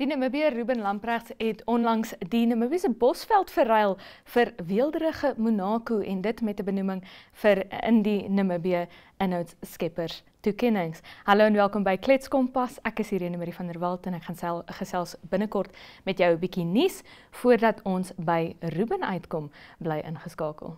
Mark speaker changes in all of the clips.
Speaker 1: Die Namibiër Ruben Lamprecht het onlangs die Namibiese bosveld verruil vir weelderige Monaco en dit met 'n benoeming vir in die Namibië inhoudskeppers toekennings. Hallo en welkom by Kletskompas. Ek is Irene Marie van der Walt en ek gaan gesels binnekort met jou 'n bietjie nuus voordat ons by Ruben uitkom. Bly ingeskakel.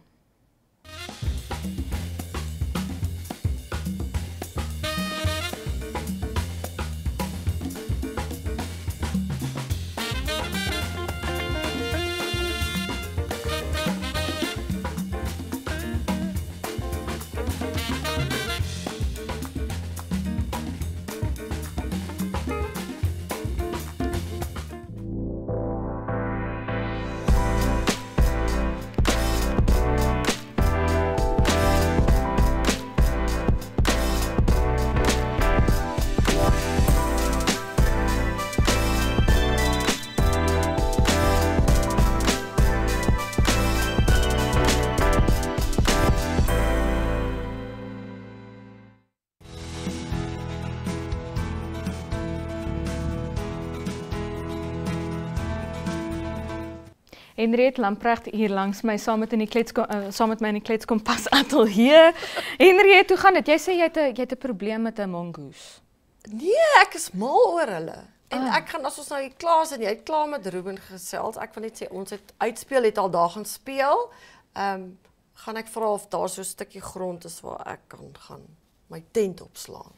Speaker 1: Henriette Lamprecht hier langs my saam met my in die Kletskompas ateljee. Henriette, hoe gaan dit? Jy sê jy het 'n probleem met 'n mongoose.
Speaker 2: Nee, ek is mal oor hulle. En ek gaan as ons nou hier klaar is en jy het klaar met Ruben gesels, ek wil net sê ons het uitspeel het al daar gaan speel. Gaan ek vra of daar so 'n stukkie grond is waar ek kan gaan my tent opslaan.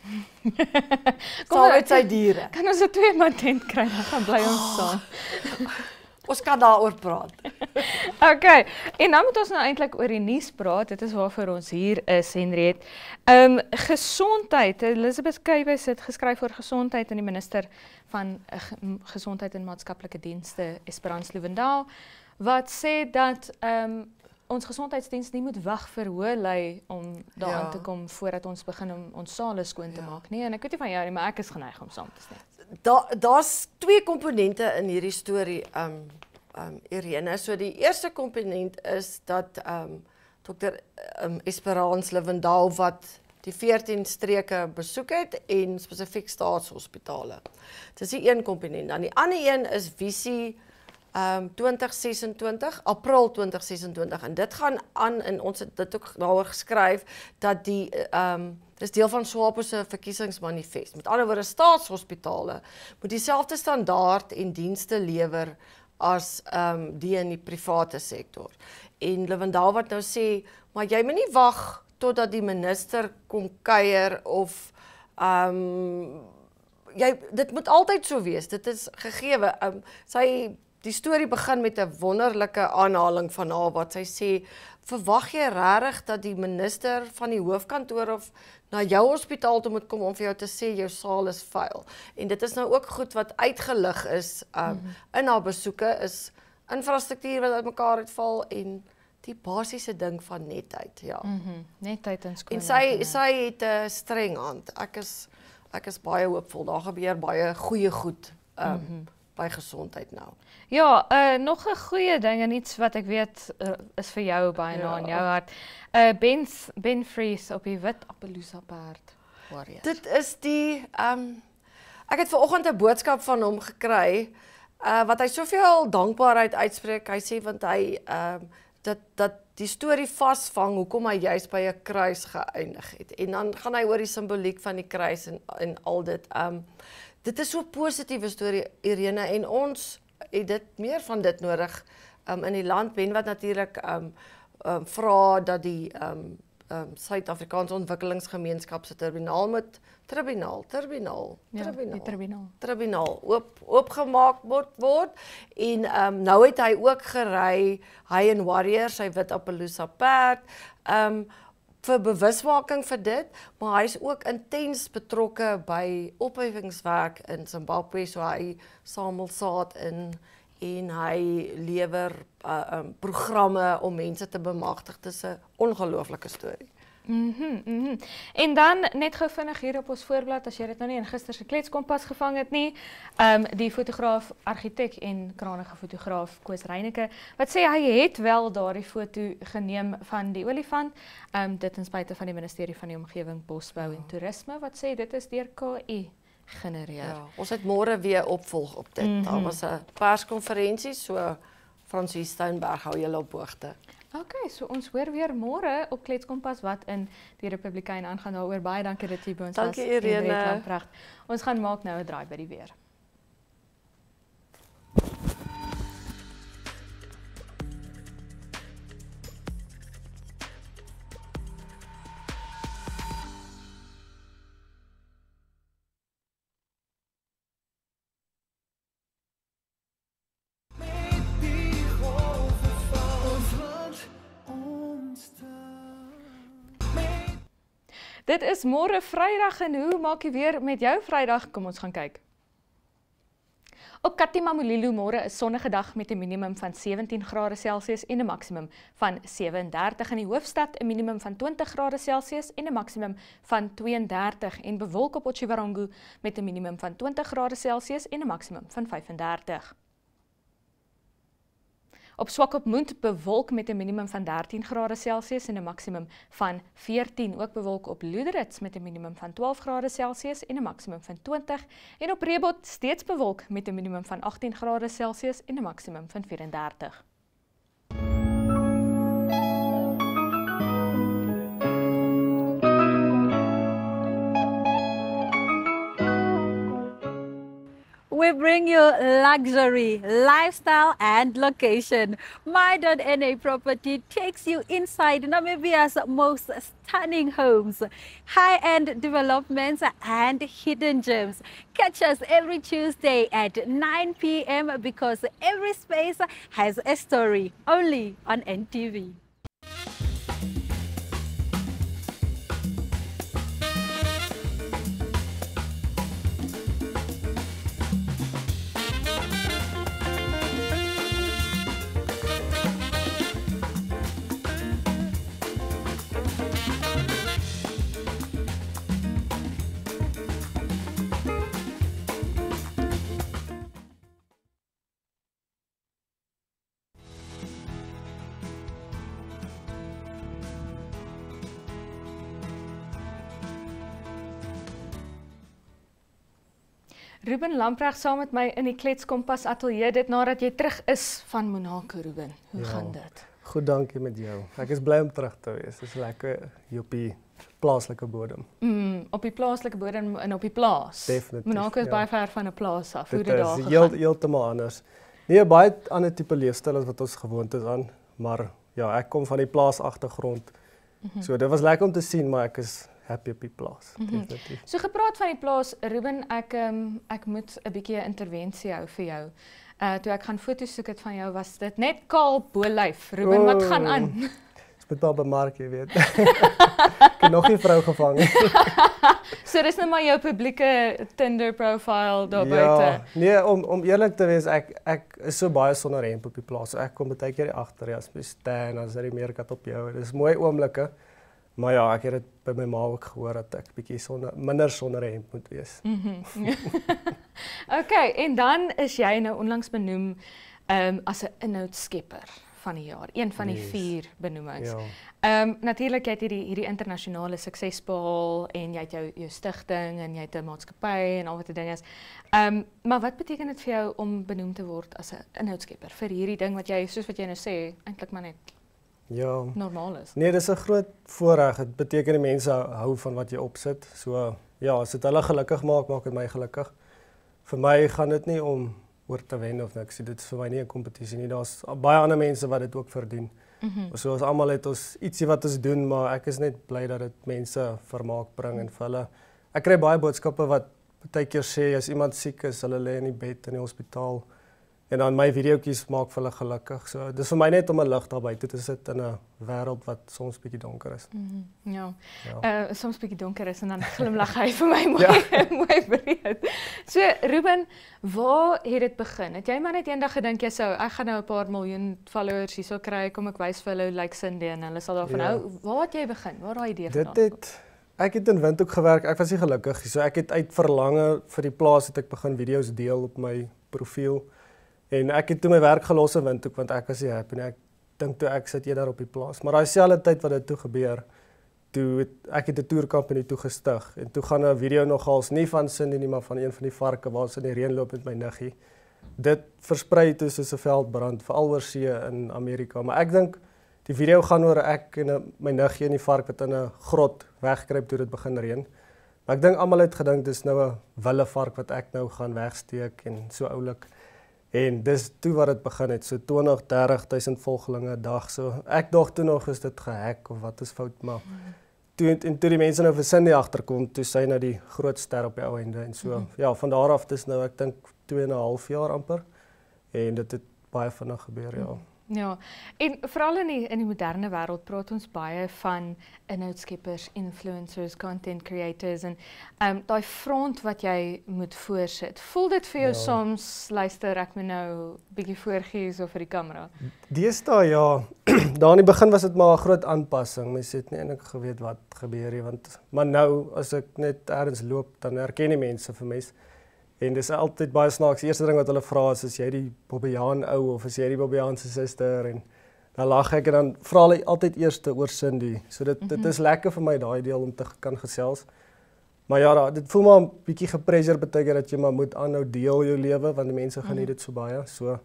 Speaker 2: Kom met sy diere.
Speaker 1: Kan ons 'n twee-man tent kry? Dan gaan bly ons saam.
Speaker 2: Ons kan daaroor praat.
Speaker 1: Okay, en dan moet ons nou eintlik oor die nuus praat. Dit is waarvoor ons hier is, Henriette. Gesondheid. Elizabeth Kuybus het geskryf oor gesondheid en die minister van Gesondheid en Maatskaplike Dienste, Esperance Loewendaal, wat sê dat ons gesondheidsdiens nie moet wag vir Hoëlei om daaraan te kom voordat ons begin om ons sale skoon te maak nie. En ek weet nie van jou nie, maar ek is geneig om saam te stem.
Speaker 2: Daar's twee komponente in hierdie storie, Irene. So die eerste komponent is dat Dr. Esperance Loewendaal wat die 14 streke besoek het en spesifiek staatshospitale. Dis die een komponent. Dan die ander een is visie 2026, April 2026 en dit gaan aan en ons het dit ook daaroor geskryf dat die dis deel van SWAPO se verkiesingsmanifest. Met ander woorde, staatshospitale moet dieselfde standaard en dienste lewer as die in die private sektor. En Loewendaal wat nou sê, maar jy moet nie wag totdat die minister kom kuier of dit moet altyd so wees. Dit is gegewe. Die storie begin met 'n wonderlike aanhaling van haar wat sy sê, verwag jy regtig dat die minister van die hoofkantoor of na jou hospitaal toe moet kom om vir jou te sê jou saal is vuil. En dit is nou ook goed wat uitgelig is in haar besoeke, is infrastruktuur wat uitmekaar uitval en die basiese ding van netheid. Ja.
Speaker 1: Netheid en skoon.
Speaker 2: En sy het 'n streng hand. Ek is baie hoopvol. Daar gebeur baie goeie goed by gesondheid nou.
Speaker 1: Ja, nog 'n goeie ding en iets wat ek weet is vir jou baie na in jou hart. Ben Fries op die wit Appaloosa perd. Warriors.
Speaker 2: Dit is die ek het vanoggend 'n boodskap van hom gekry wat hy soveel dankbaarheid uitspreek. Hy sê want hy dat die storie vasvang hoekom hy juist by 'n kruis geëindig het. En dan gaan hy oor die simboliek van die kruis en al dit. Dit is so 'n positiewe storie, Irene, en ons het dit meer van dit nodig in die land. Ben wat natuurlik vra dat die Suid-Afrikaanse Ontwikkelingsgemeenskap se tribunaal oopgemaak word. En nou het hy ook gery, hy en Warriors, sy wit Appaloosa perd, vir bewusmaking vir dit, maar hy is ook intens betrokke by opheffingswerk in Zimbabwe, so hy samel saad in en hy lewer programme om mense te bemagtig. Dit is 'n ongelooflike storie.
Speaker 1: En dan net gou vinnig hier op ons voorblad, as jy dit nou nie in gister se Kletskompas gevang het nie, die fotograaf, argitek en krangige fotograaf Koos Reyneke, wat sê hy het wel daardie foto geneem van die olifant, dit ten spyte van die ministerie van die Omgewing, Bosbou en Toerisme, wat sê dit is deur KI genereer.
Speaker 2: Ja, ons het môre weer opvolg op dit. Daar was 'n perskonferensie, so Fransie Steinberg hou julle op hoogte.
Speaker 1: Okay, so ons hoor weer môre op Kletskompas wat in die Republikein aangaan daaroor. Baie dankie dat jy by ons was.
Speaker 2: Dankie Irene.
Speaker 1: Lamprecht. Ons gaan maak nou 'n draai by die weer. Dit is môre Vrydag en hoe maak jy weer met jou Vrydag? Kom ons gaan kyk. Op Katimamulilo môre 'n sonnige dag met 'n minimum van 17 grade Celsius en 'n maksimum van 37 in die hoofstad, 'n minimum van 20 grade Celsius en 'n maksimum van 32 en bewolk op Otjiwarongo met 'n minimum van 20 grade Celsius en 'n maksimum van 35. Op Swakopmund bewolk met 'n minimum van 13 grade Celsius en 'n maksimum van 14. Ook bewolk op Loederitz met 'n minimum van 12 grade Celsius en 'n maksimum van 20. En op Rebot steeds bewolk met 'n minimum van 18 grade Celsius en 'n maksimum van 34.
Speaker 3: We bring you luxury, lifestyle and location. My.NA Property takes you inside Namibia's most stunning homes, high-end developments and hidden gems. Catch us every Tuesday at 9 p.m. because every space has a story, only on NTV.
Speaker 1: Ruben Lamprecht saam met my in die Kletskompas ateljee dit nadat jy terug is van Monaco, Ruben. Hoe gaan dit?
Speaker 4: Goed, dankie met jou. Ek is bly om terug te wees. Dit is lekker hier op die plaaslike bodem.
Speaker 1: Op die plaaslike bodem en op die plaas.
Speaker 4: Definitief.
Speaker 1: Monaco is
Speaker 4: ja.
Speaker 1: baie ver van 'n plaas af. Hoe
Speaker 4: Dit
Speaker 1: dit daar
Speaker 4: is
Speaker 1: gegaan?
Speaker 4: heeltemal anders. Nee, baie ander tipe leefstyl as wat ons gewoond is aan, maar ja, ek kom van die plaasagtergrond. So dit was lekker om te sien, maar ek is happy op die plaas. Definitief.
Speaker 1: So gepraat van die plaas, Ruben, ek moet 'n bietjie 'n intervensie hou vir jou. Toe ek gaan foto's soek het van jou, was dit net kaal bo-lyf. Ruben, wat gaan aan?
Speaker 4: Ek moet wel bemark, jy weet. Ek het nog nie vrou gevang nie.
Speaker 1: So dis nou maar jou publieke Tinder profile daar
Speaker 4: Ja,
Speaker 1: buite.
Speaker 4: nee, om eerlik te wees, ek is so baie sonder hemp op die plaas. So ek kom baie keer agter as my staan, as hy meer kat op jou. Dis mooi oomblikke. Maar ja, ek het dit by my ma ook gehoor dat ek bietjie minder sonder hemp moet wees.
Speaker 1: Okay, en dan is jy nou onlangs benoem as 'n inhoudskepper van die jaar, een van die 4 benoemings.
Speaker 4: Ja.
Speaker 1: Natuurlik jy het hierdie internasionale sukses behaal en jy het jou stigting en jy het 'n maatskappy en al wat die ding is. Maar wat beteken dit vir jou om benoem te word as 'n inhoudskepper vir hierdie ding wat jy, soos wat jy nou sê, eintlik maar net
Speaker 4: Ja.
Speaker 1: normaal is?
Speaker 4: Nee, dis 'n groot voorreg. Dit beteken die mense hou van wat jy opsit. So ja, as dit hulle gelukkig maak, maak dit my gelukkig. Vir my gaan dit nie om oor te wen of niks. Dit is vir my nie 'n kompetisie nie. Daar's baie ander mense wat dit ook verdien. So ons almal het ons ietsie wat ons doen, maar ek is net bly dat dit mense vermaak bring en vir hulle. Ek kry baie boodskappe wat baie keer sê as iemand siek is, hulle lê in die bed in die hospitaal. En dan my videoetjies maak vir hulle gelukkig. So dis vir my net om 'n lig daar buite te sit in 'n wêreld wat soms bietjie donker is.
Speaker 1: Ja.
Speaker 4: Ja.
Speaker 1: Soms bietjie donker is en dan glimlag hy vir my mooi breed. So Ruben, waar het dit begin? Het jy maar net eendag gedink jy sou ek gaan nou 'n paar miljoen followers hierso kry, kom ek wys vir hulle hoe lyk Cindy en hulle sal daarvan hou. Waar het jy begin? Waar daai idee vandaan?
Speaker 4: Ek het in Windhoek gewerk. Ek was nie gelukkig nie. So ek het uit verlange vir die plaas het ek begin video's deel op my profiel. En ek het toe my werk gelos in Windhoek want ek was nie happy nie. Ek dink toe ek sit eerder op die plaas. Maar daai selfde tyd wat dit toe gebeur, ek het 'n toerkampanie toe gestig en toe gaan 'n video nogals nie van Cindy nie, maar van een van die varke waar sy in die reën loop met my niggie. Dit versprei toe soos 'n veldbrand, veral oor see in Amerika, maar ek dink die video gaan oor ek en my niggie en die vark wat in 'n grot wegkruip toe dit begin reën. Maar ek dink almal het gedink dis nou 'n wille vark wat ek nou gaan wegsteek en so oulik. En dis toe wat dit begin het, so 20-30 000 volgelinge 'n dag. So ek dog toe nog is dit gehack of wat is fout, maar toe die mense nou vir Cindy agterkom, toe sy nou die groot ster op die ou einde en so. Ja, van daar af dis nou ek dink 2,5 jaar amper en dit het baie vinnig gebeur, ja.
Speaker 1: Ja, en veral in die moderne wêreld praat ons baie van inhoudskeppers, influencers, content creators en daai front wat jy moet voorsit. Voel dit vir jou soms, luister ek moet nou bietjie voorgees of vir die kamera?
Speaker 4: Deesdae ja, daar in die begin was dit maar 'n groot aanpassing. Mense het nie eintlik geweet wat gebeur nie, maar nou as ek net ergens loop, dan herken die mense vir my. En dis altyd baie snaaks. Die eerste ding wat hulle vra is jy die Bobbejaan ou of is jy die Bobbejaan se suster en dan lag ek en dan vra hulle altyd eers oor Cindy. So dit is lekker vir my daai deel om te kan gesels. Maar ja, dit voel maar 'n bietjie gepressure beteken dat jy maar moet aanhou deel jou lewe want die mense geniet dit so baie. So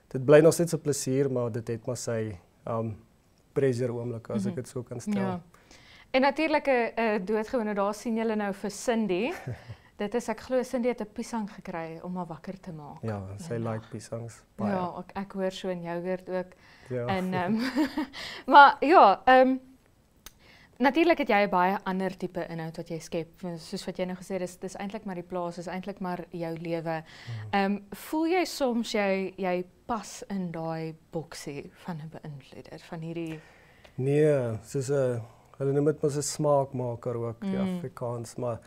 Speaker 4: dit bly nog steeds 'n plesier, maar dit het maar sy pressure oomblikke as ek dit so kan stel.
Speaker 1: Ja. En natuurlik 'n doodgewone daar sien julle nou vir Cindy. Dit is ek glo Cindy het 'n piesang gekry om haar wakker te maak.
Speaker 4: Ja, sy like piesangs baie.
Speaker 1: Ja, ek hoor so in jou woord ook.
Speaker 4: Ja.
Speaker 1: En maar ja, natuurlik het jy 'n baie ander tipe inhoud wat jy skep. Soos wat jy nou gesê het, dis eintlik maar die plaas, dis eintlik maar jou lewe. Voel jy soms jy pas in daai boksie van 'n beïnvloeder van hierdie
Speaker 4: Nee, soos hulle noem dit mos 'n smaakmaker ook, die Afrikaans, maar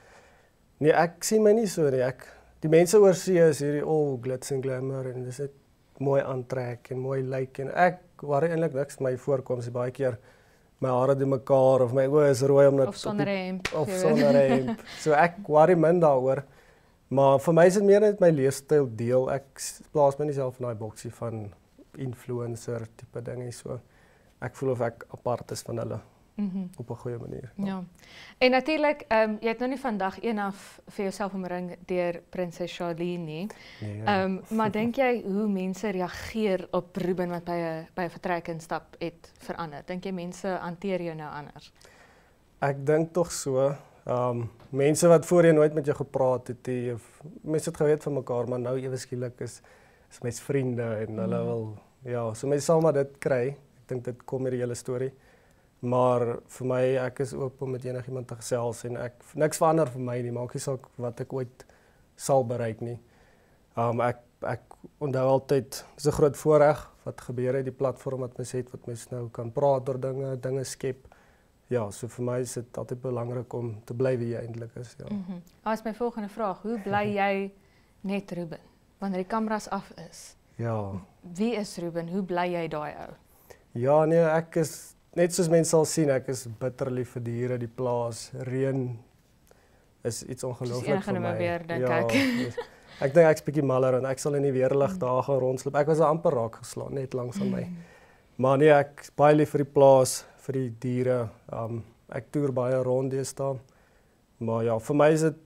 Speaker 4: nee, ek sien my nie so nie. Die mense oor see is hierdie glitz en glamour en dis net mooi aantrek en mooi lyk en ek worry eintlik niks my voorkoms baie keer my hare die mekaar of my oë is rooi omdat
Speaker 1: of sonder hemp.
Speaker 4: So ek worry min daaroor. Maar vir my is dit meer net my leefstyl deel. Ek plaas my nie self in daai boksie van influencer tipe dinge so. Ek voel of ek apart is van hulle. Op 'n goeie manier.
Speaker 1: Ja. En natuurlik, jy het nou nie vandag af vir jouself omring deur Prinses Charlene nie.
Speaker 4: Nee,
Speaker 1: maar dink jy hoe mense reageer op Ruben wat by 'n vertrek instap het verander? Dink jy mense hanteer jou nou anders?
Speaker 4: Ek dink tog so. Mense wat voorheen nooit met jou gepraat het, of mense het geweet van mekaar, maar nou ewe skielik is mens vriende en hulle wil so mense sal maar dit kry. Ek dink dit kom met die hele storie. Maar vir my, ek is oop om met enigiemand te gesels en niks verander vir my nie, maak nie saak wat ek ooit sal bereik nie. Ek onthou altyd, dis 'n groot voorreg wat gebeur het, die platform wat mens het, wat mens nou kan praat oor dinge skep. Ja, so vir my is dit altyd belangrik om te bly wie jy eintlik is, ja.
Speaker 1: As my volgende vraag, hoe bly jy net Ruben wanneer die kameras af is?
Speaker 4: Ja.
Speaker 1: Wie is Ruben? Hoe bly jy daai ou?
Speaker 4: Ja, nee, ek is net soos mense sal sien, ek is bitter lief vir diere, die plaas, reën is iets ongelooflik vir my.
Speaker 1: Weer, dink
Speaker 4: ek. Ek dink ek's bietjie maller en ek sal in die weerlig daar gaan rondloop. Ek was amper raak geslaan net langs aan my. Maar nee, ek is baie lief vir die plaas, vir die diere. Ek toer baie rond deesdae. Maar ja, vir my is dit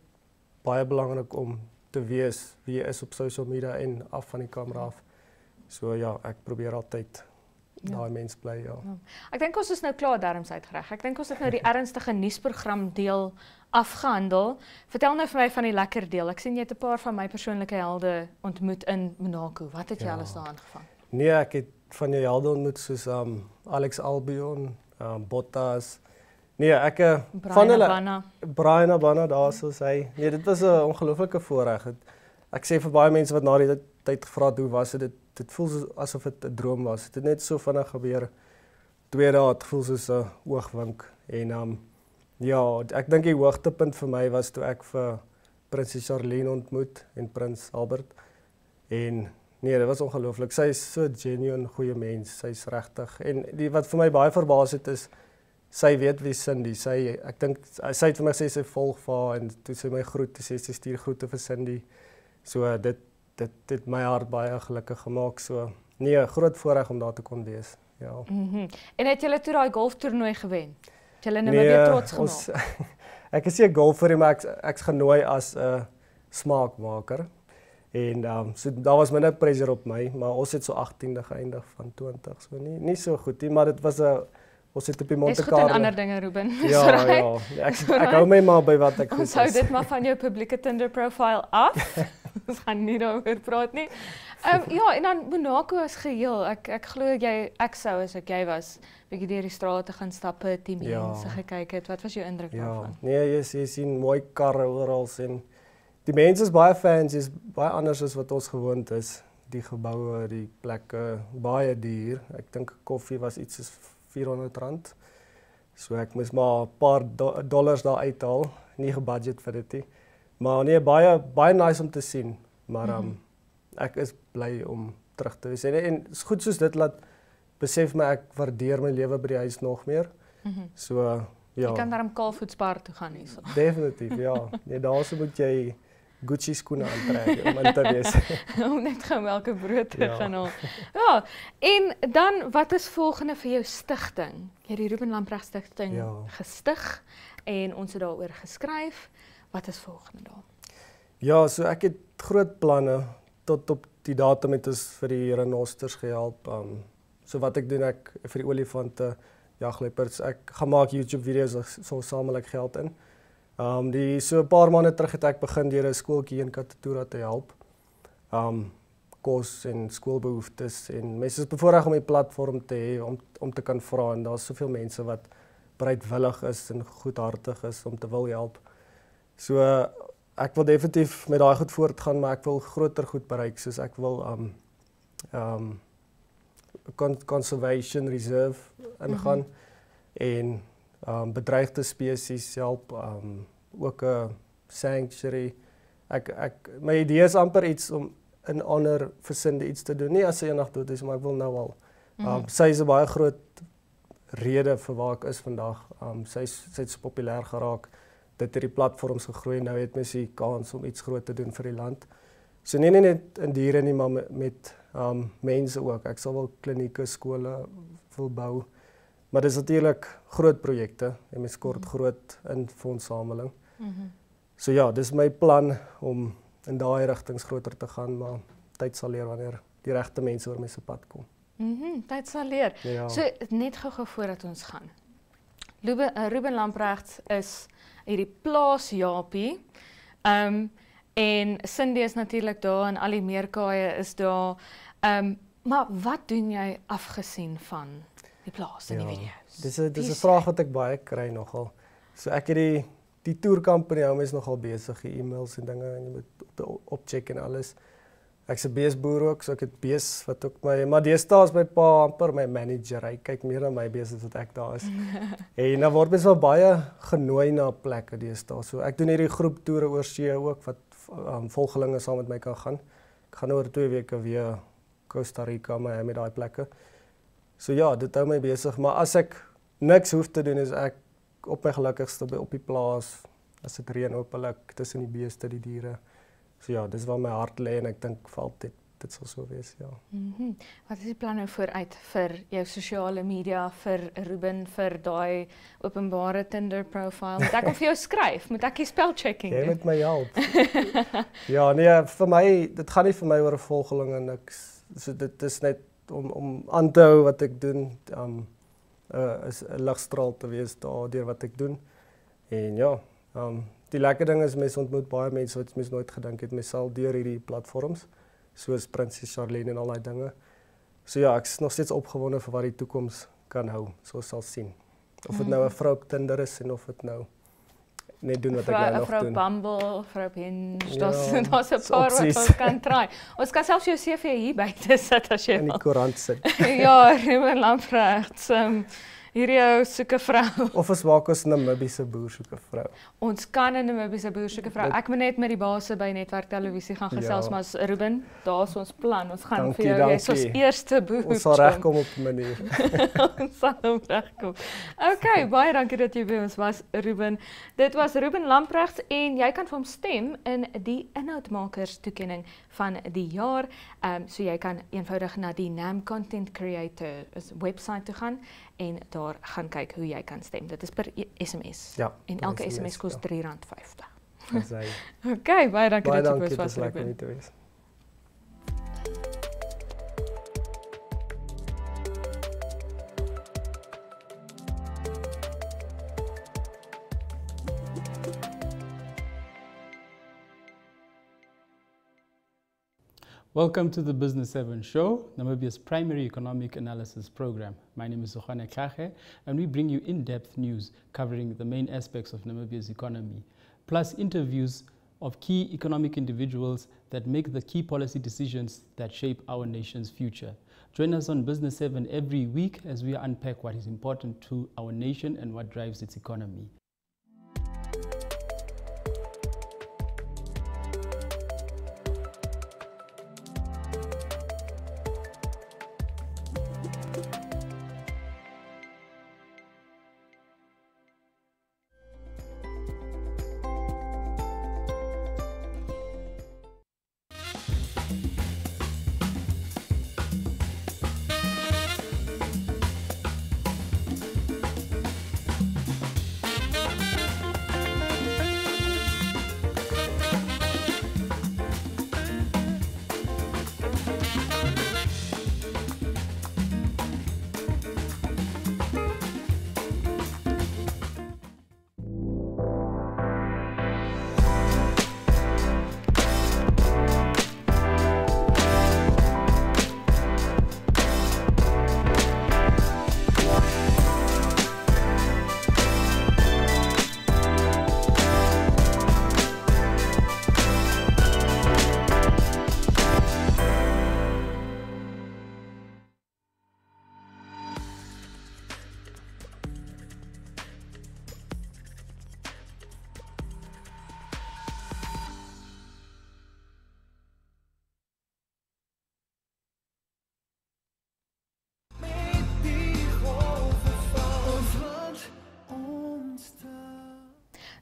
Speaker 4: baie belangrik om te wees wie jy is op social media en af van die kamera af. So ja, ek probeer altyd daai mens bly, ja.
Speaker 1: Ek dink ons is nou klaar darms uitgereg. Ek dink ons het nou die ernstige nuusprogram deel afgehandel. Vertel nou vir my van die lekker deel. Ek sien jy het 'n paar van my persoonlike helde ontmoet in Monaco. Wat het jy alles daar aangevang?
Speaker 4: Nee, ek het van jou helde ontmoet soos Alex Albion, Bottas. Nee, ek van hulle Brian Abana daar soos hy. Nee, dit was 'n ongelooflike voorreg. Ek sê vir baie mense wat na die tyd gevra het hoe was dit, dit voel asof dit 'n droom was. Dit het net so vinnig gebeur. 2 dae het gevoel soos 'n oogwink en ja, ek dink die hoogtepunt vir my was toe ek vir Prinses Charlene ontmoet en Prins Albert. En nee, dit was ongelooflik. Sy is so genuine goeie mens. Sy's regtig. En wat vir my baie verbaas het is sy weet wie Cindy. Ek dink sy het vir my gesê sy volg vir haar en toe sy my groet, sy stuur groete vir Cindy. So dit het my hart baie gelukkig gemaak. So nee, groot voorreg om daar te kon wees. Ja.
Speaker 1: En het julle toe daai golftoernooi gewen? Het julle Namibië trots gemaak?
Speaker 4: Ek is nie 'n golfer, maar ek's genooi as 'n smaakmaker. En so daar was minder pressure op my, maar ons het so 18de geëindig van 20, so nie so goed nie, maar dit was ons het op die Monte Carlo.
Speaker 1: Jy's goed in ander dinge, Ruben.
Speaker 4: Ja, ek hou my maar by wat ek goed is.
Speaker 1: Ons hou dit maar van jou publieke Tinder profile af. Ons gaan nie daaroor praat nie. Ja, en dan Monaco as geheel. Ek glo ek sou as ek jy was, bietjie deur die strate gaan stappe, die mense gekyk het. Wat was jou indruk daarvan?
Speaker 4: Nee, jy sien mooi karre oral en die mense is baie fans, is baie anders as wat ons gewoond is. Die geboue, die plekke, baie duur. Ek dink 'n koffie was iets soos R400. So ek moes maar 'n paar dollars daar uithaal, nie gebudget vir dit nie. Maar nee, baie nice om te sien, maar ek is bly om terug te wees. En is goed soos dit laat besef my ek waardeer my lewe by die huis nog meer. So ja.
Speaker 1: Jy kan daarom kaalvoetspark toe gaan hierso.
Speaker 4: Definitief, ja. Nee, daarso moet jy Gucci skoene aantrek om in te wees.
Speaker 1: Om net gou elke brood te gaan haal. Ja, en dan wat is volgende vir jou stigting? Jy het die Ruben Lamprecht Stichting gestig en ons het daaroor geskryf. Wat is volgende daar? Ja,
Speaker 4: so ek het groot planne tot op die datum het ons vir die renosters gehelp. So wat ek doen, ek vir die olifante, jagluiperds, ek gaan maak YouTube video's, so samel ek geld in. So 'n paar maande terug het ek begin deur 'n skooltjie in Katatura te help. Kos en skoolbehoeftes en mense is bevoorreg om 'n platform te hê om te kan vra en daar's soveel mense wat bereidwillig is en goedhartig is om te wil help. So ek wil definitief met daai goed voortgaan, maar ek wil groter goed bereik, soos ek wil conservation reserve ingaan en bedreigde spesies help, ook 'n sanctuary. My idee is amper iets om in honor vir Cindy iets te doen, nie as sy eendag dood is, maar ek wil nou al. Sy is 'n baie groot rede vir waar ek is vandag. Sy het so populêr geraak. Dit het die platforms gegroei, nou het mens die kans om iets groot te doen vir die land. So nie net in diere nie, maar met mense ook. Ek sal wel klinieke, skole wil bou. Maar dis natuurlik groot projekte en mens kort groot in fondsameling. So ja, dis my plan om in daai rigtings groter te gaan, maar tyd sal leer wanneer die regte mense oor my se pad kom.
Speaker 1: Tyd sal leer. Ja. So net gou voordat ons gaan. Ruben Lamprecht is hierdie plaas Japie. En Cindy is natuurlik daar en al die meerkaaie is daar. Maar wat doen jy afgesien van die plaas en die video's?
Speaker 4: Dis 'n vraag wat ek baie kry nogal. So ek het die toerkampanie hou mens nogal besig, die e-mails en dinge en jy moet opcheck en alles. Ek's 'n beesboer ook, so ek het bees wat ook maar deesdae is my pa amper my manager. Hy kyk meer na my bees as wat ek daar is. En dan word mens wel baie genooi na plekke deesdae. So ek doen hierdie groeptoere oor see ook wat volgelinge saam met my kan gaan. Ek gaan oor 2 weke weer Costa Rica, Miami, daai plekke. So ja, dit hou my besig, maar as ek niks hoef te doen, is ek op my gelukkigste op die plaas. As dit reën hopelik tussen die beeste, die diere. So ja, dis waar my hart lê en ek dink vir altyd dit sal so wees, ja.
Speaker 1: Wat is die planne vooruit vir jou sosiale media, vir Ruben, vir daai openbare Tinder profile? Moet ek vir jou skryf? Moet ek die spelchecking doen?
Speaker 4: Jy moet my help. Ja, nee, vir my, dit gaan nie vir my oor 'n volgeling en niks. So dit is net om aan te hou wat ek doen, is 'n ligstraal te wees deur wat ek doen. En ja, die lekker ding is mens ontmoet baie mense wat mens nooit gedink het mens sal deur hierdie platforms, soos Prinses Charlene en al daai dinge. So ja, ek is nog steeds opgewonde vir wat die toekoms kan hou, so sal sien. Of dit nou 'n vrou op Tinder is en of dit nou net doen wat ek nou nog doen.
Speaker 1: Vrou Bumble, vrou Hinge, daar's 'n paar wat ons kan try. Ons kan selfs jou CV hier buite sit as jy wil.
Speaker 4: In die koerant sit.
Speaker 1: Ja, Ruben Lamprecht, hierdie ou soek 'n vrou.
Speaker 4: Of ons maak ons 'n Namibiese boer soek 'n vrou.
Speaker 1: Ons kan 'n Namibiese boer soek 'n vrou. Ek moet net met die baase by Netwerk Televisie gaan gesels, maar Ruben, daar's ons plan. Ons gaan vir jou jy's ons eerste boer.
Speaker 4: Ons sal regkom op 'n manier.
Speaker 1: Ons sal regkom. Okay, baie dankie dat jy by ons was, Ruben. Dit was Ruben Lamprecht en jy kan vir hom stem in die inhoudmakers toekenning van die jaar. So jy kan eenvoudig na die NAM Content Creator website toe gaan en daar gaan kyk hoe jy kan stem. Dit is per SMS.
Speaker 4: Ja,
Speaker 1: En
Speaker 4: per
Speaker 1: elke
Speaker 4: SMS,
Speaker 1: SMS kos
Speaker 4: ja.
Speaker 1: R3.50.
Speaker 4: Dis hy.
Speaker 1: Okay, baie dankie
Speaker 4: Baie
Speaker 1: dat jy
Speaker 4: dankie,
Speaker 1: was
Speaker 4: dit is
Speaker 1: vas
Speaker 4: lekker om hier te wees.
Speaker 5: Welcome to the Business 7 show, Namibia's primary economic analysis program. My name is Sokhane Klache, and we bring you in-depth news covering the main aspects of Namibia's economy, plus interviews of key economic individuals that make the key policy decisions that shape our nation's future. Join us on Business 7 every week as we unpack what is important to our nation and what drives its economy.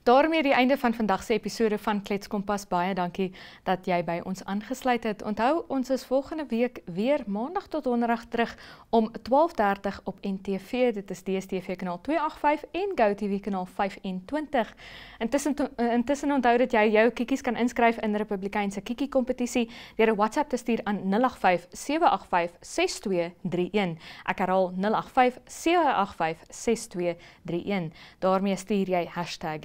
Speaker 1: Daarmee die einde van vandag se episode van Klets Kompas. Baie dankie dat jy by ons aangesluit het. Onthou, ons is volgende week weer maandag tot donderdag terug om 12:30 op NTV. Dit is DStv kanaal 285 en GoTV kanaal 25. Intussen onthou dat jy jou kiekies kan inskryf in Republikeinse kiekie kompetisie deur 'n WhatsApp te stuur aan 085 785 6231. Ek herhaal 085 785 6231. Daarmee stuur jy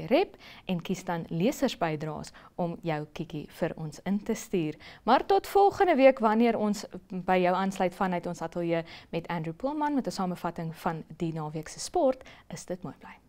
Speaker 1: #rep en kies dan lesersbydraes om jou kiekie vir ons in te stuur. Maar tot volgende week wanneer ons by jou aansluit vanuit ons ateljee met Andrew Poelman met 'n samevatting van die naweek se sport, is dit mooi bly.